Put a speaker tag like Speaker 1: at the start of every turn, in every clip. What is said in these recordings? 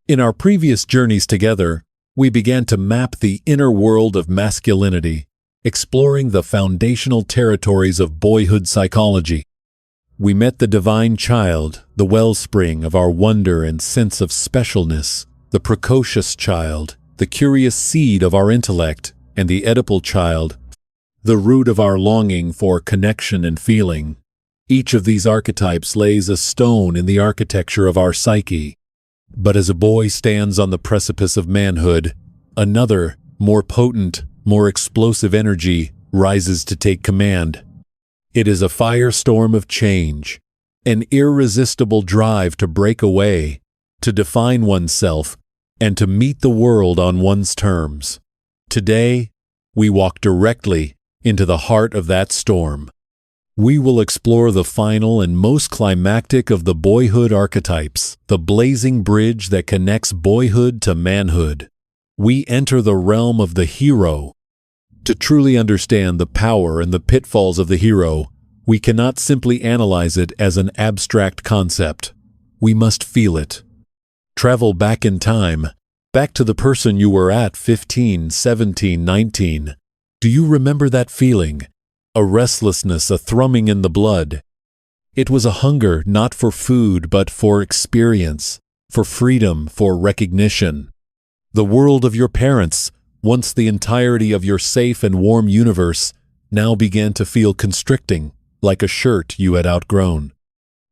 Speaker 1: In our previous journeys together, we began to map the inner world of masculinity, exploring the foundational territories of boyhood psychology. We met the divine child, the wellspring of our wonder and sense of specialness, the precocious child, the curious seed of our intellect, and the Oedipal child, the root of our longing for connection and feeling. Each of these archetypes lays a stone in the architecture of our psyche. But as a boy stands on the precipice of manhood, another, more potent, more explosive energy rises to take command. It is a firestorm of change, an irresistible drive to break away, to define oneself, and to meet the world on one's terms. Today, we walk directly into the heart of that storm. We will explore the final and most climactic of the boyhood archetypes, the blazing bridge that connects boyhood to manhood. We enter the realm of the hero. To truly understand the power and the pitfalls of the hero, we cannot simply analyze it as an abstract concept. We must feel it. Travel back in time, back to the person you were at 15, 17, 19. Do you remember that feeling? A restlessness, a thrumming in the blood. It was a hunger not for food but for experience, for freedom, for recognition. The world of your parents, once the entirety of your safe and warm universe, now began to feel constricting, like a shirt you had outgrown.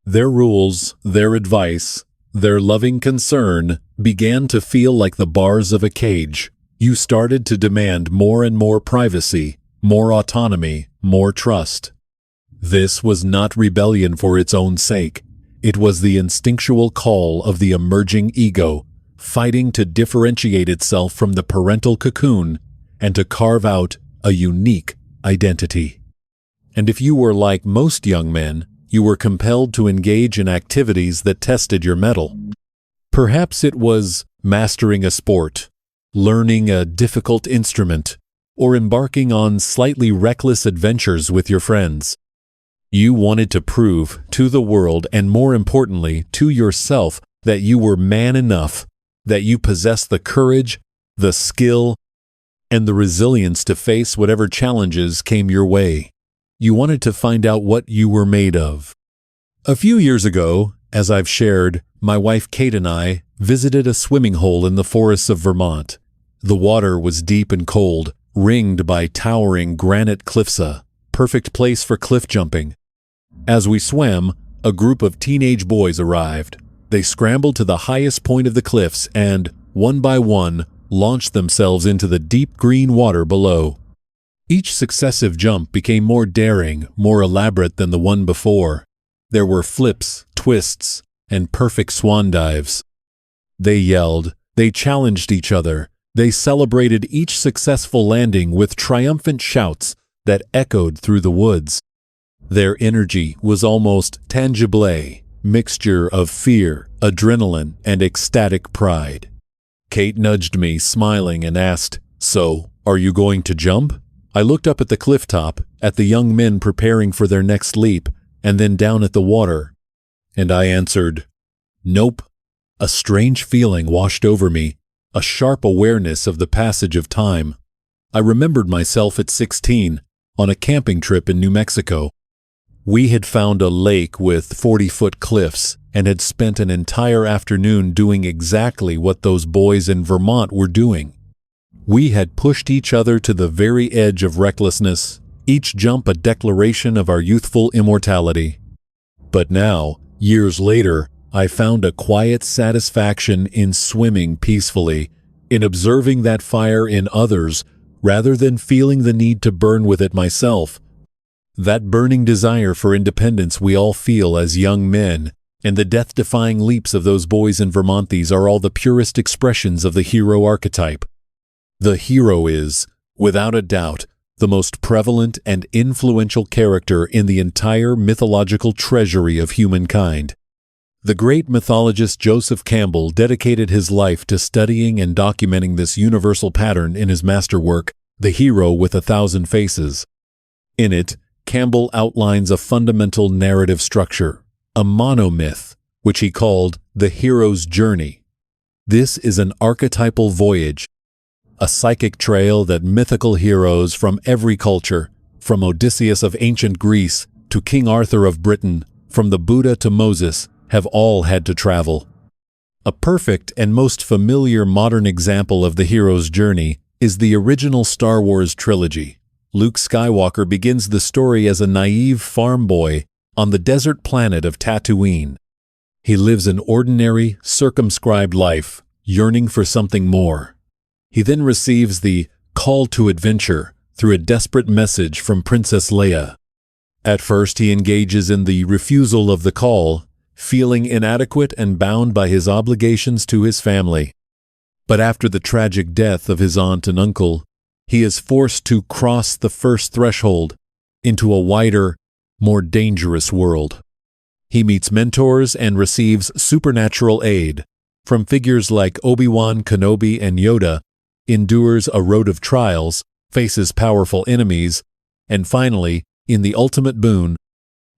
Speaker 1: Their rules, their advice, their loving concern began to feel like the bars of a cage. You started to demand more and more privacy, more autonomy, more trust. This was not rebellion for its own sake. It was the instinctual call of the emerging ego, fighting to differentiate itself from the parental cocoon and to carve out a unique identity. And if you were like most young men, you were compelled to engage in activities that tested your mettle. Perhaps it was mastering a sport, learning a difficult instrument, or embarking on slightly reckless adventures with your friends. You wanted to prove to the world, and more importantly, to yourself, that you were man enough, that you possessed the courage, the skill, and the resilience to face whatever challenges came your way. You wanted to find out what you were made of. A few years ago, as I've shared, my wife Kate and I visited a swimming hole in the forests of Vermont. The water was deep and cold, ringed by towering granite cliffs, a perfect place for cliff jumping. As we swam, a group of teenage boys arrived. They scrambled to the highest point of the cliffs and, one by one, launched themselves into the deep green water below. Each successive jump became more daring, more elaborate than the one before. There were flips, twists, and perfect swan dives. They yelled, they challenged each other, they celebrated each successful landing with triumphant shouts that echoed through the woods. Their energy was almost tangible, mixture of fear, adrenaline, and ecstatic pride. Kate nudged me, smiling, and asked, "So, are you going to jump?" I looked up at the cliff top, at the young men preparing for their next leap, and then down at the water. And I answered, "Nope." A strange feeling washed over me, a sharp awareness of the passage of time. I remembered myself at 16, on a camping trip in New Mexico. We had found a lake with 40-foot cliffs and had spent an entire afternoon doing exactly what those boys in Vermont were doing. We had pushed each other to the very edge of recklessness, each jump a declaration of our youthful immortality. But now, years later, I found a quiet satisfaction in swimming peacefully, in observing that fire in others, rather than feeling the need to burn with it myself. That burning desire for independence we all feel as young men, and the death-defying leaps of those boys in Vermont are all the purest expressions of the hero archetype. The hero is, without a doubt, the most prevalent and influential character in the entire mythological treasury of humankind. The great mythologist Joseph Campbell dedicated his life to studying and documenting this universal pattern in his masterwork, The Hero with 1,000 Faces. In it, Campbell outlines a fundamental narrative structure, a monomyth, which he called the hero's journey. This is an archetypal voyage, a psychic trail that mythical heroes from every culture, from Odysseus of ancient Greece to King Arthur of Britain, from the Buddha to Moses, have all had to travel. A perfect and most familiar modern example of the hero's journey is the original Star Wars trilogy. Luke Skywalker begins the story as a naive farm boy on the desert planet of Tatooine. He lives an ordinary, circumscribed life, yearning for something more. He then receives the call to adventure through a desperate message from Princess Leia. At first, he engages in the refusal of the call, feeling inadequate and bound by his obligations to his family. But after the tragic death of his aunt and uncle, he is forced to cross the first threshold into a wider, more dangerous world. He meets mentors and receives supernatural aid from figures like Obi-Wan Kenobi and Yoda, endures a road of trials, faces powerful enemies, and finally, in the ultimate boon,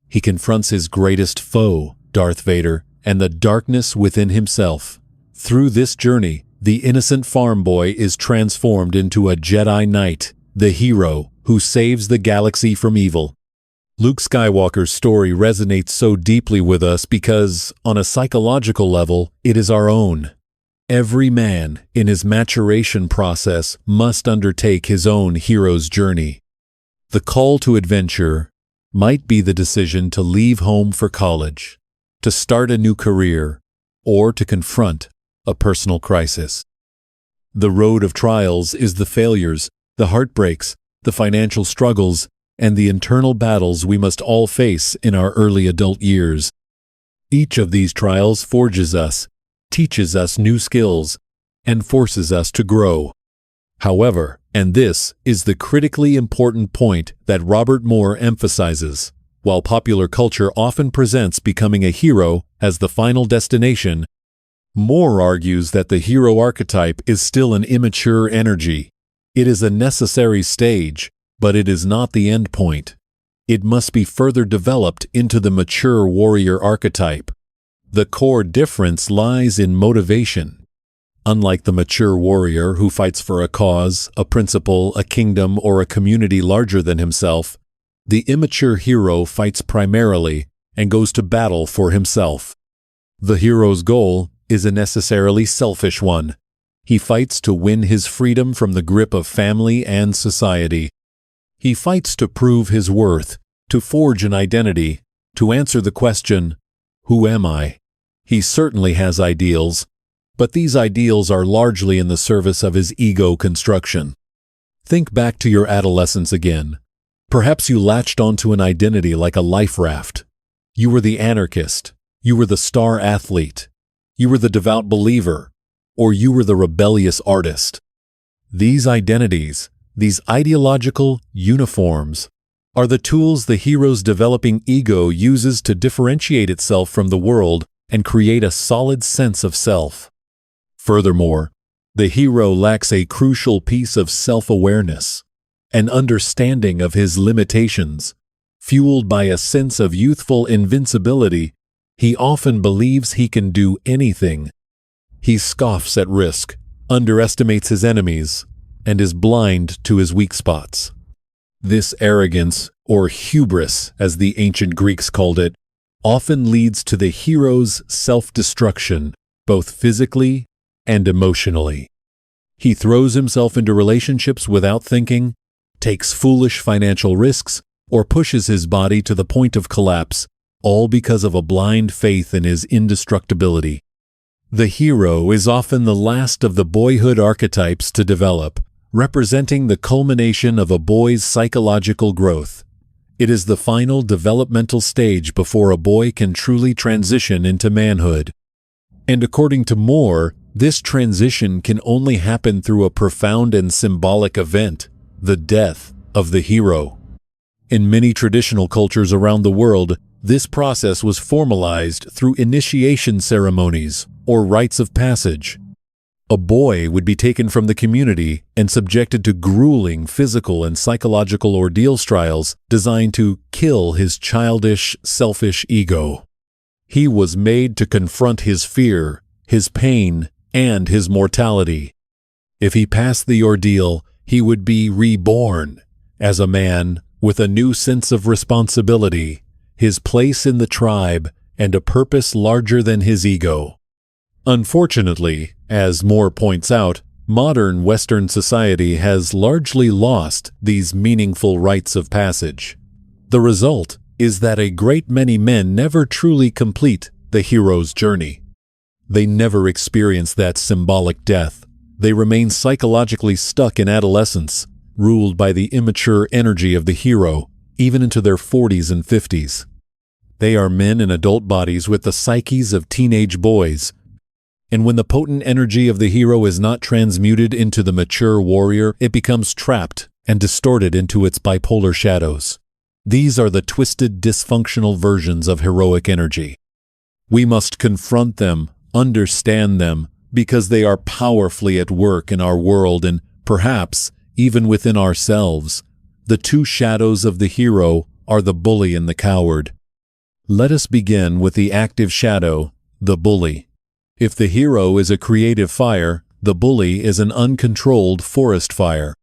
Speaker 1: he confronts his greatest foe, Darth Vader, and the darkness within himself. Through this journey, the innocent farm boy is transformed into a Jedi Knight, the hero who saves the galaxy from evil. Luke Skywalker's story resonates so deeply with us because, on a psychological level, it is our own. Every man, in his maturation process, must undertake his own hero's journey. The call to adventure might be the decision to leave home for college, to start a new career, or to confront a personal crisis. The road of trials is the failures, the heartbreaks, the financial struggles, and the internal battles we must all face in our early adult years. Each of these trials forges us, teaches us new skills, and forces us to grow. However, and this is the critically important point that Robert Moore emphasizes, while popular culture often presents becoming a hero as the final destination, Moore argues that the hero archetype is still an immature energy. It is a necessary stage, but it is not the end point. It must be further developed into the mature warrior archetype. The core difference lies in motivation. Unlike the mature warrior who fights for a cause, a principle, a kingdom, or a community larger than himself, the immature hero fights primarily and goes to battle for himself. The hero's goal is a necessarily selfish one. He fights to win his freedom from the grip of family and society. He fights to prove his worth, to forge an identity, to answer the question, "Who am I?" He certainly has ideals, but these ideals are largely in the service of his ego construction. Think back to your adolescence again. Perhaps you latched onto an identity like a life raft. You were the anarchist, you were the star athlete, you were the devout believer, or you were the rebellious artist. These identities, these ideological uniforms, are the tools the hero's developing ego uses to differentiate itself from the world and create a solid sense of self. Furthermore, the hero lacks a crucial piece of self-awareness, an understanding of his limitations. Fueled by a sense of youthful invincibility, he often believes he can do anything. He scoffs at risk, underestimates his enemies, and is blind to his weak spots. This arrogance, or hubris as the ancient Greeks called it, often leads to the hero's self-destruction, both physically and emotionally. He throws himself into relationships without thinking, takes foolish financial risks, or pushes his body to the point of collapse, all because of a blind faith in his indestructibility. The hero is often the last of the boyhood archetypes to develop, representing the culmination of a boy's psychological growth. It is the final developmental stage before a boy can truly transition into manhood. And according to Moore, this transition can only happen through a profound and symbolic event, the death of the hero. In many traditional cultures around the world, this process was formalized through initiation ceremonies or rites of passage. A boy would be taken from the community and subjected to grueling physical and psychological ordeal trials designed to kill his childish, selfish ego. He was made to confront his fear, his pain, and his mortality. If he passed the ordeal, he would be reborn as a man with a new sense of responsibility, his place in the tribe, and a purpose larger than his ego. Unfortunately, as Moore points out, modern Western society has largely lost these meaningful rites of passage. The result is that a great many men never truly complete the hero's journey. They never experience that symbolic death. They remain psychologically stuck in adolescence, ruled by the immature energy of the hero, even into their 40s and 50s. They are men in adult bodies with the psyches of teenage boys, and when the potent energy of the hero is not transmuted into the mature warrior, it becomes trapped and distorted into its bipolar shadows. These are the twisted, dysfunctional versions of heroic energy. We must confront them, understand them, because they are powerfully at work in our world and, perhaps, even within ourselves. The two shadows of the hero are the bully and the coward. Let us begin with the active shadow, the bully. If the hero is a creative fire, the bully is an uncontrolled forest fire.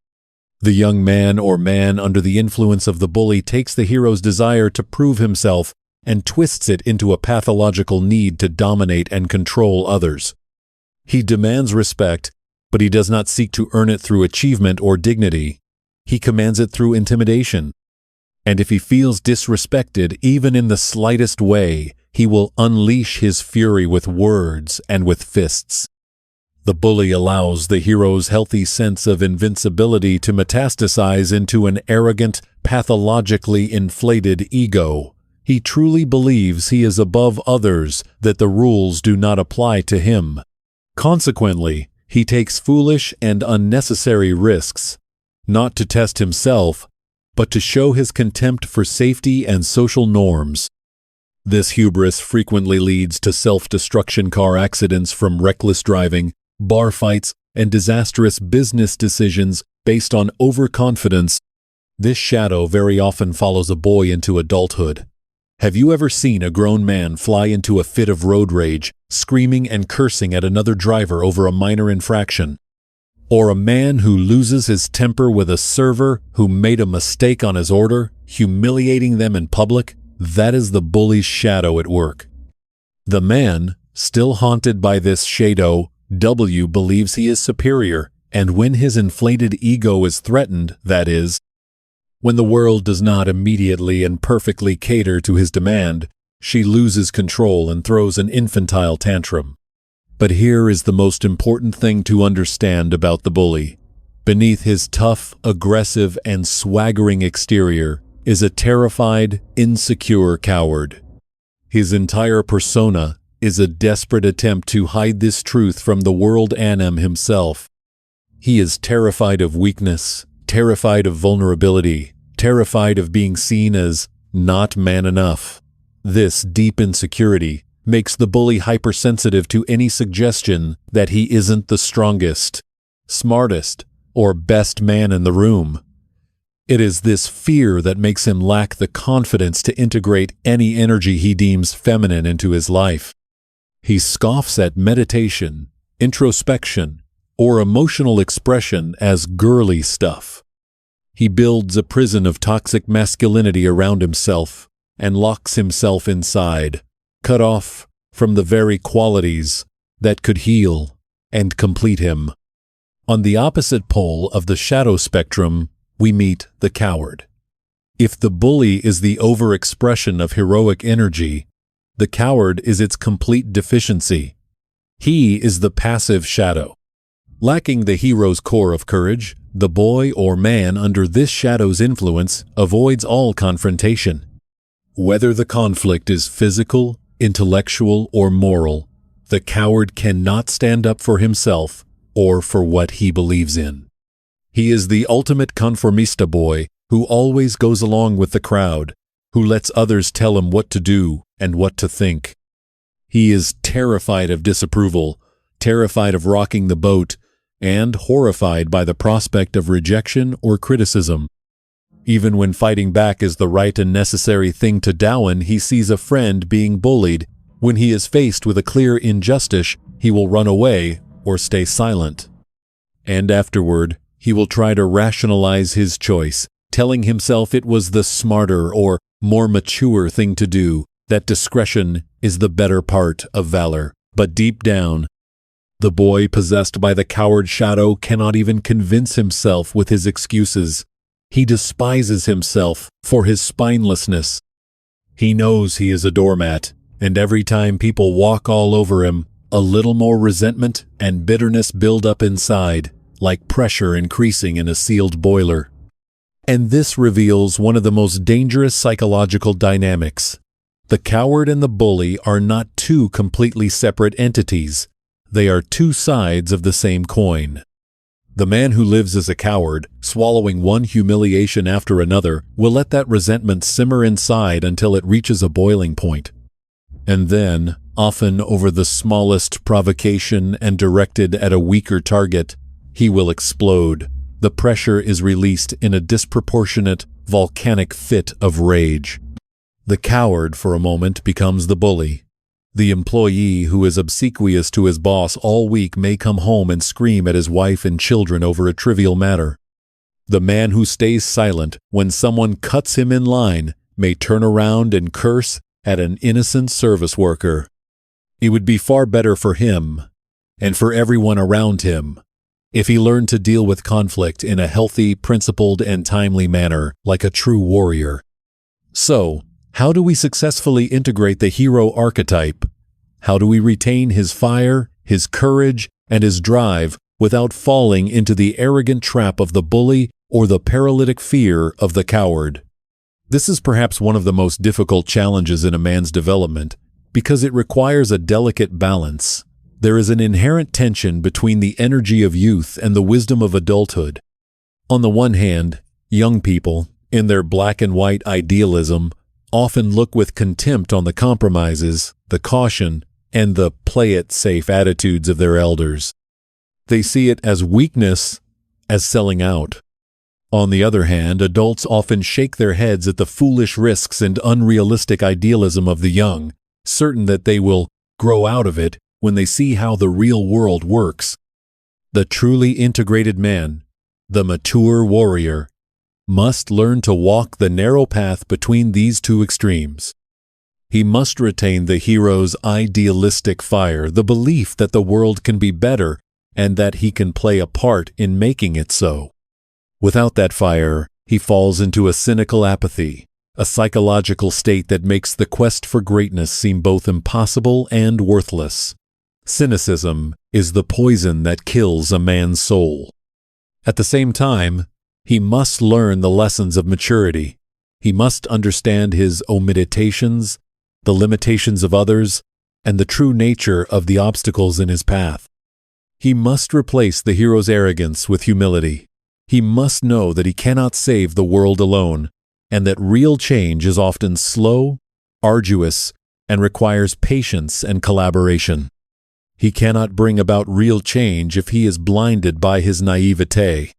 Speaker 1: The young man or man under the influence of the bully takes the hero's desire to prove himself and twists it into a pathological need to dominate and control others. He demands respect, but he does not seek to earn it through achievement or dignity. He commands it through intimidation. And if he feels disrespected, even in the slightest way, he will unleash his fury with words and with fists. The bully allows the hero's healthy sense of invincibility to metastasize into an arrogant, pathologically inflated ego. He truly believes he is above others, that the rules do not apply to him. Consequently, he takes foolish and unnecessary risks, not to test himself, but to show his contempt for safety and social norms. This hubris frequently leads to self-destruction car accidents from reckless driving, bar fights, and disastrous business decisions based on overconfidence. This shadow very often follows a boy into adulthood. Have you ever seen a grown man fly into a fit of road rage, screaming and cursing at another driver over a minor infraction? Or a man who loses his temper with a server who made a mistake on his order, humiliating them in public? That is the bully's shadow at work. The man, still haunted by this shadow, W believes he is superior, and when his inflated ego is threatened, that is, when the world does not immediately and perfectly cater to his demand, she loses control and throws an infantile tantrum. But here is the most important thing to understand about the bully. Beneath his tough, aggressive, and swaggering exterior is a terrified, insecure coward. His entire persona is a desperate attempt to hide this truth from the world Anim himself. He is terrified of weakness, terrified of vulnerability, terrified of being seen as not man enough. This deep insecurity makes the bully hypersensitive to any suggestion that he isn't the strongest, smartest, or best man in the room. It is this fear that makes him lack the confidence to integrate any energy he deems feminine into his life. He scoffs at meditation, introspection, or emotional expression as girly stuff. He builds a prison of toxic masculinity around himself and locks himself inside, cut off from the very qualities that could heal and complete him. On the opposite pole of the shadow spectrum, we meet the coward. If the bully is the overexpression of heroic energy, the coward is its complete deficiency. He is the passive shadow. Lacking the hero's core of courage, the boy or man under this shadow's influence avoids all confrontation. Whether the conflict is physical, intellectual, or moral, the coward cannot stand up for himself or for what he believes in. He is the ultimate conformista boy who always goes along with the crowd, who lets others tell him what to do and what to think. He is terrified of disapproval, terrified of rocking the boat, and horrified by the prospect of rejection or criticism. Even when fighting back is the right and necessary thing to Dowen, he sees a friend being bullied. When he is faced with a clear injustice, he will run away or stay silent. And afterward, he will try to rationalize his choice, telling himself it was the smarter or more mature thing to do, that discretion is the better part of valor. But deep down, the boy possessed by the coward shadow cannot even convince himself with his excuses. He despises himself for his spinelessness. He knows he is a doormat, and every time people walk all over him, a little more resentment and bitterness build up inside, like pressure increasing in a sealed boiler. And this reveals one of the most dangerous psychological dynamics. The coward and the bully are not two completely separate entities. They are two sides of the same coin. The man who lives as a coward, swallowing one humiliation after another, will let that resentment simmer inside until it reaches a boiling point. And then, often over the smallest provocation and directed at a weaker target, he will explode. The pressure is released in a disproportionate, volcanic fit of rage. The coward, for a moment, becomes the bully. The employee who is obsequious to his boss all week may come home and scream at his wife and children over a trivial matter. The man who stays silent when someone cuts him in line may turn around and curse at an innocent service worker. It would be far better for him, and for everyone around him, if he learned to deal with conflict in a healthy, principled, and timely manner, like a true warrior. So, how do we successfully integrate the hero archetype? How do we retain his fire, his courage, and his drive without falling into the arrogant trap of the bully or the paralytic fear of the coward? This is perhaps one of the most difficult challenges in a man's development, because it requires a delicate balance. There is an inherent tension between the energy of youth and the wisdom of adulthood. On the one hand, young people, in their black and white idealism, often look with contempt on the compromises, the caution, and the play-it-safe attitudes of their elders. They see it as weakness, as selling out. On the other hand, adults often shake their heads at the foolish risks and unrealistic idealism of the young, certain that they will grow out of it when they see how the real world works. The truly integrated man, the mature warrior, must learn to walk the narrow path between these two extremes. He must retain the hero's idealistic fire, the belief that the world can be better and that he can play a part in making it so. Without that fire, he falls into a cynical apathy, a psychological state that makes the quest for greatness seem both impossible and worthless. Cynicism is the poison that kills a man's soul. At the same time, he must learn the lessons of maturity. He must understand his omitations, the limitations of others, and the true nature of the obstacles in his path. He must replace the hero's arrogance with humility. He must know that he cannot save the world alone, and that real change is often slow, arduous, and requires patience and collaboration. He cannot bring about real change if he is blinded by his naivete.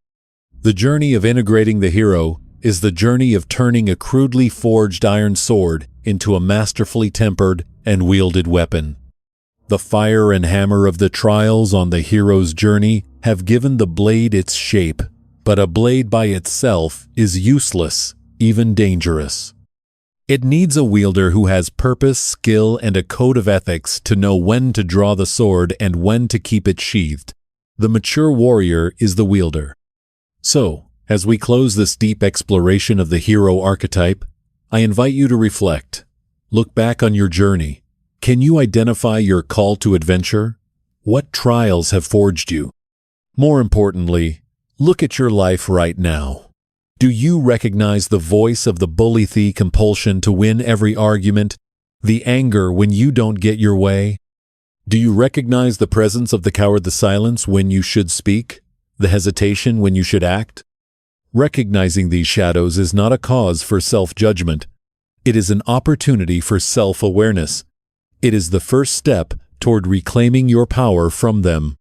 Speaker 1: The journey of integrating the hero is the journey of turning a crudely forged iron sword into a masterfully tempered and wielded weapon. The fire and hammer of the trials on the hero's journey have given the blade its shape, but a blade by itself is useless, even dangerous. It needs a wielder who has purpose, skill, and a code of ethics to know when to draw the sword and when to keep it sheathed. The mature warrior is the wielder. So, as we close this deep exploration of the hero archetype, I invite you to reflect. Look back on your journey. Can you identify your call to adventure? What trials have forged you? More importantly, look at your life right now. Do you recognize the voice of the bully-thee compulsion to win every argument, the anger when you don't get your way? Do you recognize the presence of the coward, the silence when you should speak? The hesitation when you should act? Recognizing these shadows is not a cause for self-judgment. It is an opportunity for self-awareness. It is the first step toward reclaiming your power from them.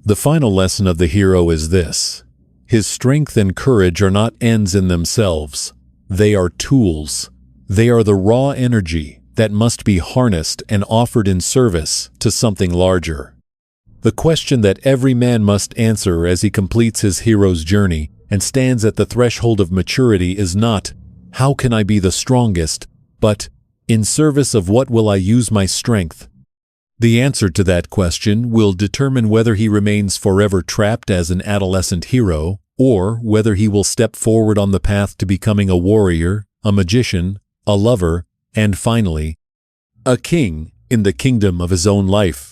Speaker 1: The final lesson of the hero is this: his strength and courage are not ends in themselves. They are tools. They are the raw energy that must be harnessed and offered in service to something larger. The question that every man must answer as he completes his hero's journey and stands at the threshold of maturity is not, "How can I be the strongest?" but, "In service of what will I use my strength?" The answer to that question will determine whether he remains forever trapped as an adolescent hero, or whether he will step forward on the path to becoming a warrior, a magician, a lover, and finally, a king in the kingdom of his own life.